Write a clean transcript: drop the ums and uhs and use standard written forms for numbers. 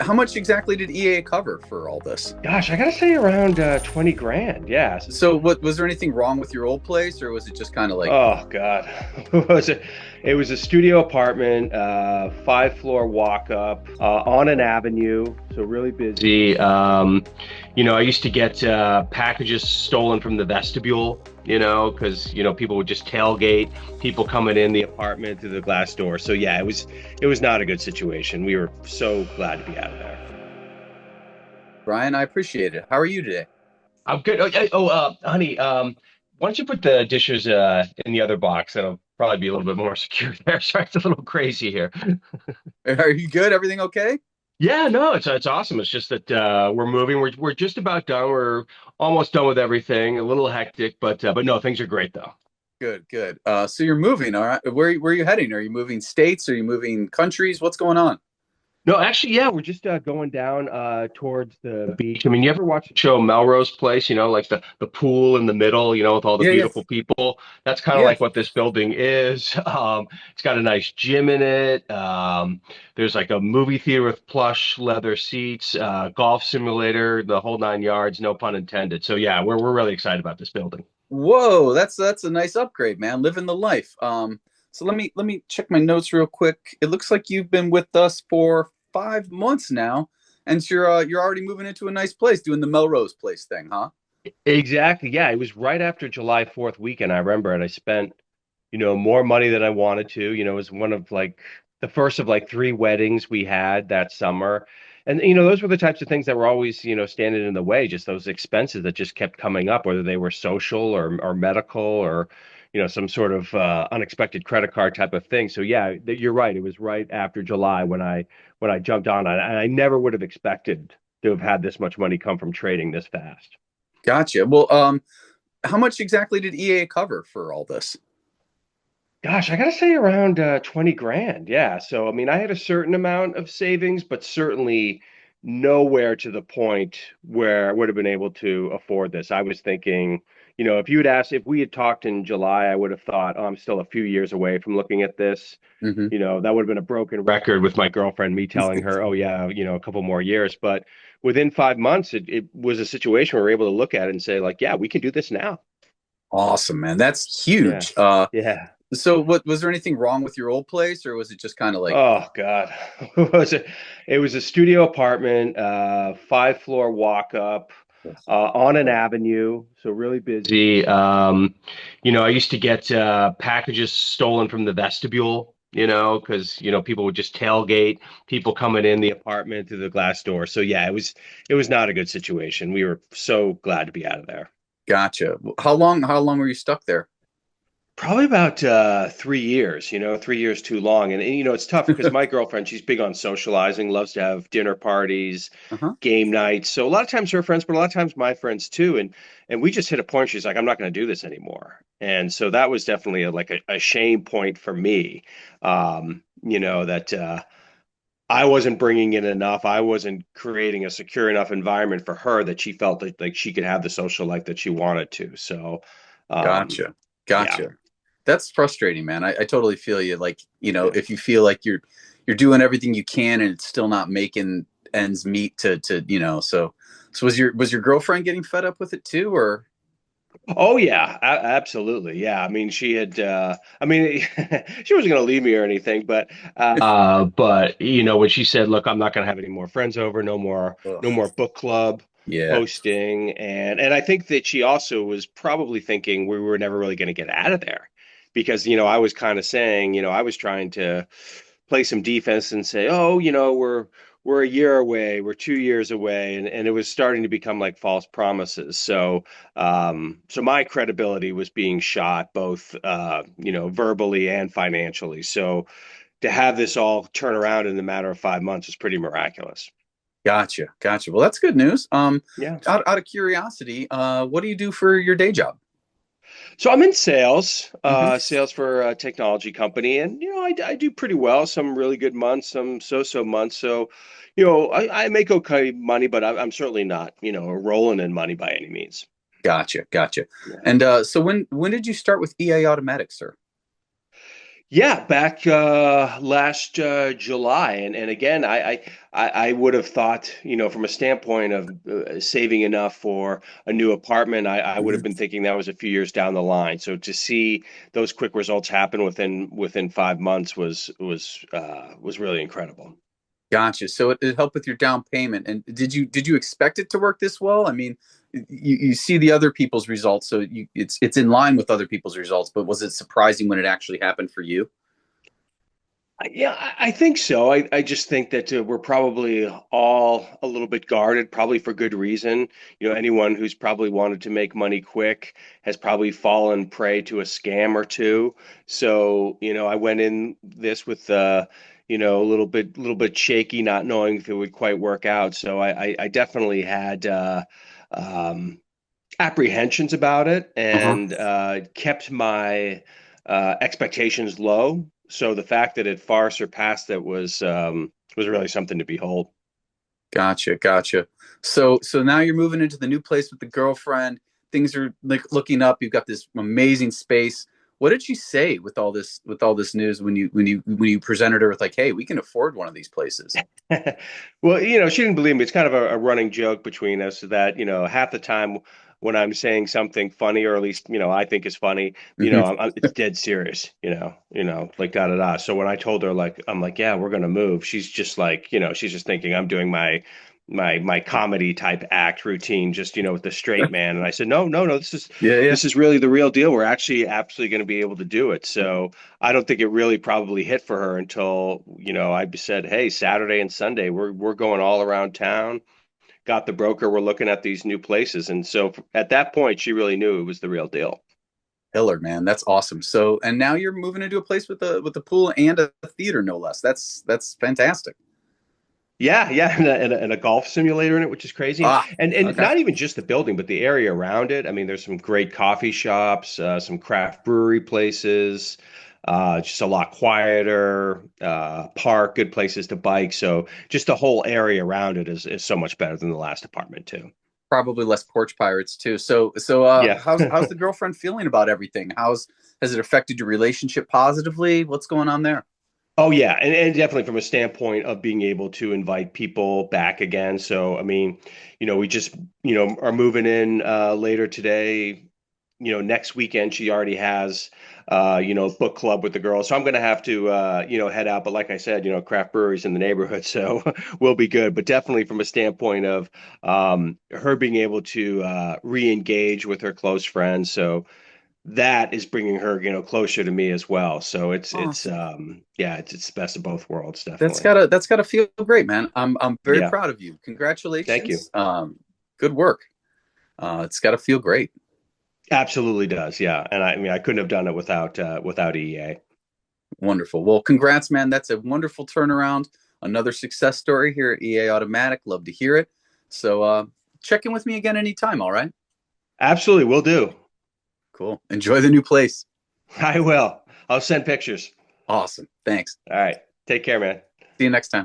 How much exactly did EA cover for all this? Gosh, I gotta say around 20 grand. Yes. So, what was there anything wrong with your old place, or was it just kind of like, Oh God. What was it? It was a studio apartment, five floor walk up on an avenue, so really busy. I used to get packages stolen from the vestibule, because people would just tailgate people coming in the apartment through the glass door. So yeah, it was not a good situation. We were so glad to be out of there. Brian? I appreciate it. How are you today? I'm good. Honey, why don't you put the dishes in the other box? That'll probably be a little bit more secure there. Sorry, it's a little crazy here. Are you good? Everything okay? Yeah, no, it's awesome. It's just that we're moving. We're just about done. We're almost done with everything. A little hectic, but no, things are great though. Good, good. So you're moving, all right? Where are you heading? Are you moving states? Are you moving countries? What's going on? No, actually, yeah, we're just going down towards the beach. I mean, you ever watch the show Melrose Place? Like the pool in the middle, with all the Yeah, yeah, beautiful people. That's kind of yeah. like what this building is. It's got a nice gym in it. There's like a movie theater with plush leather seats, golf simulator, the whole nine yards, no pun intended. So yeah, we're really excited about this building. Whoa, that's a nice upgrade, man. Living the life. So let me check my notes real quick. It looks like you've been with us for 5 months now, and so you're already moving into a nice place, doing the Melrose Place thing, huh? Exactly. Yeah, it was right after July 4th weekend, I remember, and I spent more money than I wanted to. It was one of like the first of like three weddings we had that summer. And those were the types of things that were always, standing in the way, just those expenses that just kept coming up, whether they were social or medical or, some sort of unexpected credit card type of thing. So yeah, you're right. It was right after July when I jumped on it. And I never would have expected to have had this much money come from trading this fast. Gotcha. Well, how much exactly did EA cover for all this? Gosh, I gotta say around 20 grand. Yeah. So, I mean, I had a certain amount of savings, but certainly nowhere to the point where I would have been able to afford this. I was thinking, if we had talked in July, I would have thought, oh, I'm still a few years away from looking at this. Hmm. That would have been a broken record with my girlfriend, me telling her, oh, yeah, a couple more years. But within 5 months, it was a situation where we were able to look at it and say, like, yeah, we can do this now. Awesome, man. That's Yeah. huge. Yeah. So what was there anything wrong with your old place, or was it just kind of like, Oh God. What was it? It was a studio apartment, five floor walk up, on an avenue, so really busy. I used to get packages stolen from the vestibule, because people would just tailgate people coming in the apartment through the glass door. So yeah, it was not a good situation. We were so glad to be out of there. gotcha? How long were you stuck there? Probably about 3 years, 3 years too long. And it's tough because my girlfriend, she's big on socializing, loves to have dinner parties, Uh-huh. game nights. So a lot of times her friends, but a lot of times my friends too. And we just hit a point, she's like, I'm not going to do this anymore. And so that was definitely like a shame point for me. That I wasn't bringing in enough. I wasn't creating a secure enough environment for her that she felt like she could have the social life that she wanted to. So, Gotcha. yeah. Gotcha. That's frustrating, man. I totally feel you. Like, Yeah. if you feel like you're doing everything you can and it's still not making ends meet so was your girlfriend getting fed up with it too, or Oh yeah, absolutely. Yeah, I mean, she had. I mean, she wasn't going to leave me or anything, but when she said, "Look, I'm not going to have any more friends over, no ugh. more book club Yeah. hosting," and I think that she also was probably thinking we were never really going to get out of there because I was kind of saying, I was trying to play some defense and say, oh, we're a year away, we're 2 years away, and it was starting to become like false promises. So my credibility was being shot both, verbally and financially. So to have this all turn around in the matter of 5 months is pretty miraculous. Gotcha. Gotcha. Well, that's good news. Yeah. Out of curiosity, what do you do for your day job? So I'm in sales, Hmm. sales for a technology company, and I do pretty well. Some really good months, some so-so months. So, I make okay money, but I'm certainly not, rolling in money by any means. Gotcha. Gotcha. Yeah. And so when did you start with EA Automatic, sir? Yeah, back last July, and again, I would have thought, from a standpoint of saving enough for a new apartment, I would have Mhm. been thinking that was a few years down the line. So to see those quick results happen within 5 months was really incredible. Gotcha. So it helped with your down payment. And did you expect it to work this well? I mean, you see the other people's results, so it's in line with other people's results. But was it surprising when it actually happened for you? Yeah, I think so. I just think that we're probably all a little bit guarded, probably for good reason. Anyone who's probably wanted to make money quick has probably fallen prey to a scam or two. So, I went in this with a little bit shaky, not knowing if it would quite work out. So I definitely had um, apprehensions about it Uh-huh. and kept my expectations low. So the fact that it far surpassed it was really something to behold. Gotcha, gotcha. So now you're moving into the new place with the girlfriend. Things are like looking up. You've got this amazing space. What did she say with all this news when you presented her with like, hey, we can afford one of these places? Well, she didn't believe me. It's kind of a running joke between us that, half the time when I'm saying something funny, or at least, I think is funny, Hmm. it's dead serious, like da da da. So when I told her, like, I'm like, yeah, we're gonna move, she's just like, she's just thinking I'm doing my comedy type act routine, just, with the straight man. And I said, no, no, no, this is Yeah, yeah. this is really the real deal. We're actually absolutely going to be able to do it. So I don't think it really probably hit for her until, I said, "Hey, Saturday and Sunday, we're going all around town. Got the broker. We're looking at these new places." And so at that point, she really knew it was the real deal. Killer, man. That's awesome. So, and now you're moving into a place with a pool and a theater, no less. That's fantastic. Yeah, yeah, and a golf simulator in it, which is crazy, and Ah, and okay. not even just the building, but the area around it. I mean, there's some great coffee shops, some craft brewery places, just a lot quieter, park, good places to bike. So just the whole area around it is so much better than the last apartment too. Probably less porch pirates too. So Yeah. how's the girlfriend feeling about everything? Has it affected your relationship positively? What's going on there? Oh yeah, and definitely from a standpoint of being able to invite people back again. So I mean, we just are moving in later today. Next weekend she already has book club with the girls. So I'm gonna have to head out. But like I said, craft breweries in the neighborhood, so we'll be good. But definitely from a standpoint of her being able to re-engage with her close friends. So that is bringing her, closer to me as well. So it's Awesome. yeah, it's the best of both worlds, That's definitely. gotta that's gotta feel great, man. I'm very Yeah, proud of you. thank you. Congratulations. Good work. It's gotta feel great. Absolutely does. Yeah, and I mean I couldn't have done it without EA. Wonderful. Well, congrats, man. That's a wonderful turnaround. Another success story here at EA Automatic. Love to hear it. So check in with me again anytime, all right? Absolutely, will do. Cool. Enjoy the new place. I will. I'll send pictures. Awesome. Thanks. All right. Take care, man. See you next time.